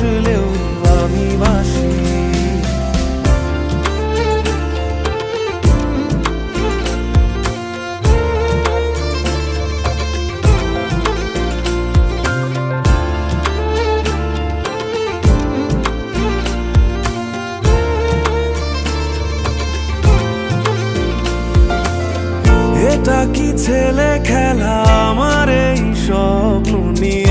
ভাসলেও আমি ভাসি। এটা কি ছেলে খেলা, আমার এই স্বপ্ন নিয়ে